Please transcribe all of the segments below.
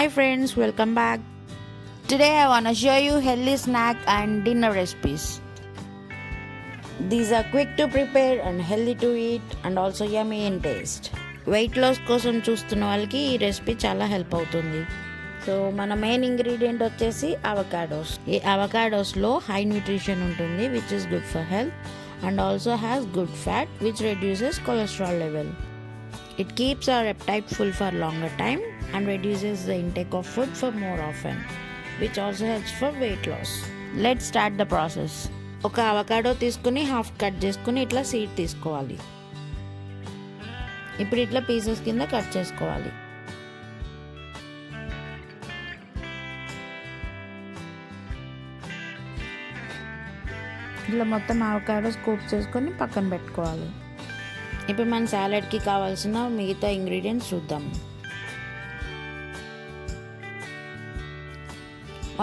Hi friends, welcome back. Today I want to show you healthy snack and dinner recipes. These are quick to prepare and healthy to eat and also yummy in taste. Weight loss కోసం చూస్తున్న వాళ్ళకి ఈ recipe చాలా help అవుతుంది. So మన main ingredient వచ్చేసి avocados. ఈ అవకాడోస్లో high nutrition ఉంటుంది which is good for health and also has good fat which reduces cholesterol level. It keeps our appetite full for longer time and reduces the intake of food for more often, which also helps for weight loss. Let's start the process. ఒక avocado తీసుకుని half cut చేసుకుని ఇట్లా seed తీసుకోవాలి. ఇప్పుడు ఇట్లా pieces కింద cut చేసుకోవాలి. ఇట్లా మొత్తం అవకాడో స్కూప్ చేసుకొని పక్కన పెట్టుకోవాలి. ఇప్పుడు మన సాలడ్కి కావాల్సిన మిగతా ఇంగ్రీడియంట్స్ చూద్దాం.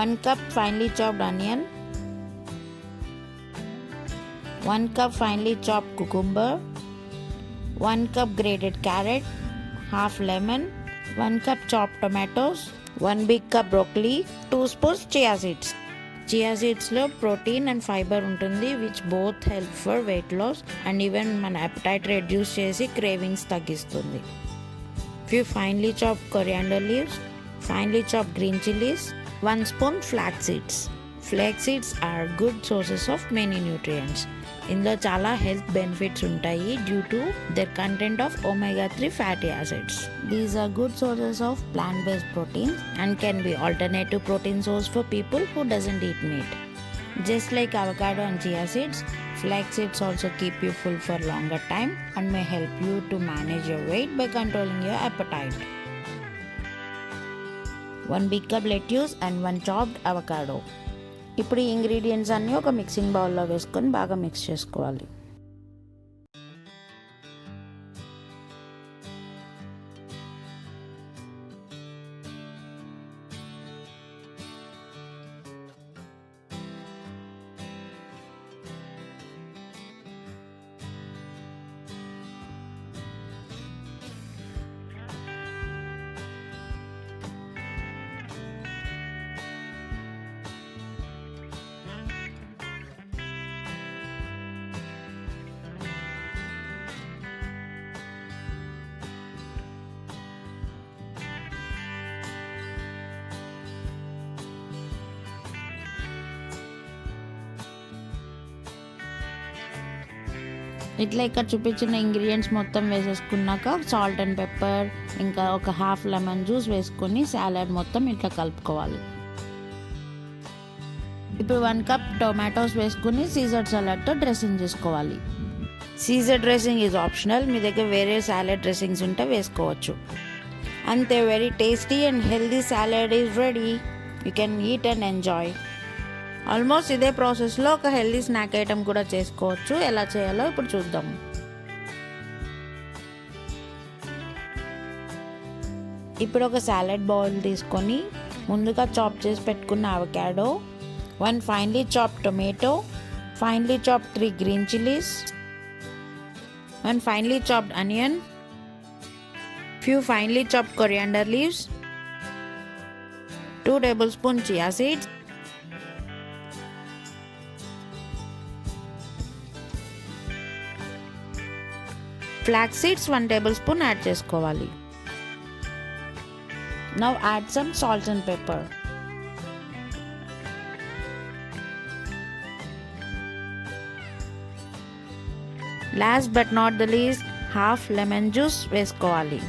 1 cup finely chopped onion, 1 cup finely chopped cucumber, 1 cup grated carrot, half lemon, 1 cup chopped tomatoes, 1 big cup broccoli, 2 spoons chia seeds. Chia సీడ్స్లో ప్రోటీన్ అండ్ ఫైబర్ ఉంటుంది which both help for weight loss and even మన appetite reduce చేసి cravings తగ్గిస్తుంది. Few finely chop coriander leaves, finely chop green chillies, 1 spoon flax seeds. Flax seeds are good sources of many nutrients. ఇందులో చాలా health benefits ఉంటాయి due to their content of omega-3 fatty acids. These are good sources of plant based protein and can be alternative protein source for people who doesn't eat meat. Just like avocado and chia seeds, flax seeds also keep you full for longer time and may help you to manage your weight by controlling your appetite. 1 big cup lettuce and 1 chopped avocado. ఇప్పుడు ఈ ingredients అన్నీ ఒక mixing బౌల్లో వేసుకొని బాగా mix చేసుకోవాలి. ఇట్లా ఇక్కడ చూపించిన ఇంగ్రీడియంట్స్ మొత్తం వేసేసుకున్నాక సాల్ట్ అండ్ పెప్పర్ ఇంకా ఒక హాఫ్ లెమన్ జ్యూస్ వేసుకొని సాలడ్ మొత్తం ఇట్లా కలుపుకోవాలి. ఇప్పుడు 1 cup టొమాటోస్ వేసుకుని సీజర్ సలాడ్తో డ్రెస్సింగ్ చేసుకోవాలి. సీజర్ డ్రెస్సింగ్ ఈజ్ ఆప్షనల్, మీ దగ్గర వేరే సాలడ్ డ్రెస్సింగ్స్ ఉంటే వేసుకోవచ్చు. అంతే, very tasty and healthy salad is ready. You can eat and enjoy. Almost ఇదే ప్రాసెస్లో ఒక హెల్దీ స్నాక్ ఐటమ్ కూడా చేసుకోవచ్చు. ఎలా చేయాలో ఇప్పుడు చూద్దాం. ఇప్పుడు ఒక సాలడ్ బౌల్ తీసుకొని ముందుగా చాప్ చేసి పెట్టుకున్న avocado, 1 finely chopped tomato, finely chopped 3 green chillies, 1 finely chopped onion, few finely chopped coriander leaves, 2 tablespoons chia seeds, flax seeds 1 tablespoon add చేసుకోవాలి. Now add some salt and pepper. Last but not the least half lemon juice వేసుకోవాలి.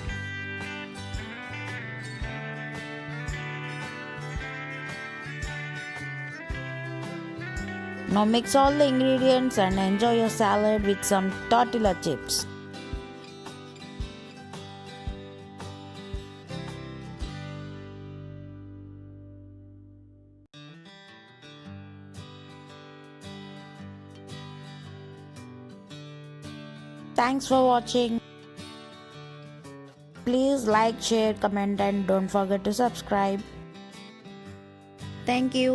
Now mix all the ingredients and enjoy your salad with some tortilla chips. Thanks for watching. Please like, share, comment and don't forget to subscribe. Thank you.